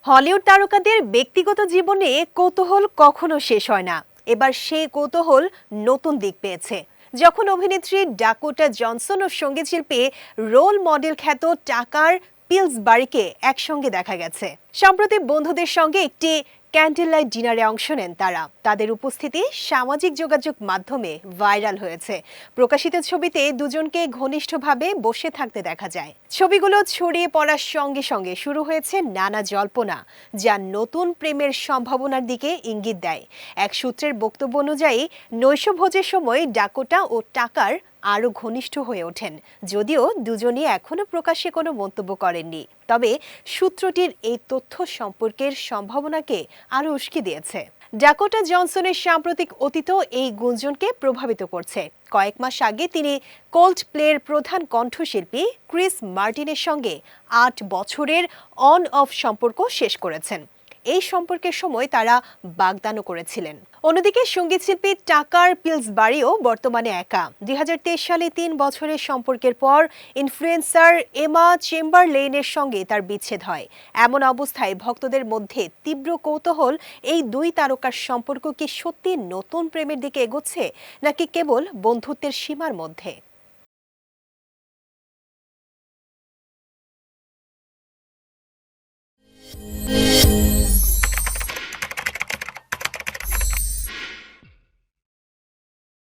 Hollywood তারকাদের ব্যক্তিগত জীবনে কৌতূহল কখনো শেষ হয় না। এবার সেই কৌতূহল নতুন দিক পেয়েছে যখন অভিনেত্রী ডাকোটা জনসন ও সঙ্গীতশিল্পী রোল মডেল খ্যাত টাকার পিলসবারিকে একসঙ্গে দেখা গেছে। সম্প্রতি বন্ধুদের সঙ্গে একটি ক্যান্ডেল লাইট ডিনারে অংশ নেন তারা। তাদের উপস্থিতি সামাজিক যোগাযোগ মাধ্যমে ভাইরাল হয়েছে। প্রকাশিত ছবিতে দুজনকে ঘনিষ্ঠভাবে বসে থাকতে দেখা যায়। ছবিগুলো ছড়িয়ে পড়ার সঙ্গে সঙ্গে শুরু হয়েছে নানা জল্পনা, যা নতুন প্রেমের সম্ভাবনার দিকে ইঙ্গিত দেয়। এক সূত্রের বক্তব্য অনুযায়ী নৈশভোজের সময় ডাকোটা ও টাকার আরও ঘনিষ্ঠ হয়ে ওঠেন, যদিও দুজনই এখনো প্রকাশ্যে কোনো মন্তব্য করেননি। তবে সূত্রটির এই তথ্য সম্পর্কের সম্ভাবনাকে আরও উস্কে দিয়েছে। ডাকোটা জনসনের সাম্প্রতিক অতীতও এই গুঞ্জনকে প্রভাবিত করছে। কয়েক মাস আগে তিনি কোল্ড প্লের প্রধান কণ্ঠশিল্পী ক্রিস মার্টিনের সঙ্গে ৮ বছরের অন অফ সম্পর্ক শেষ করেছেন। এই সম্পর্কের সময় তারা বাগদানও করেছিলেন। অন্যদিকে সঙ্গীতশিল্পী টাকার পিলসবারিও বর্তমানে একা। ২০২৩ সালে ৩ বছরের সম্পর্কের পর ইনফ্লুয়েন্সার এমা চেম্বারলেইনের সঙ্গে তার বিচ্ছেদ হয়। এমন অবস্থায় ভক্তদের মধ্যে তীব্র কৌতূহল, এই দুই তারকার সম্পর্ক কি সত্যি নতুন প্রেমের দিকে এগোচ্ছে নাকি কেবল বন্ধুত্বের সীমার মধ্যে।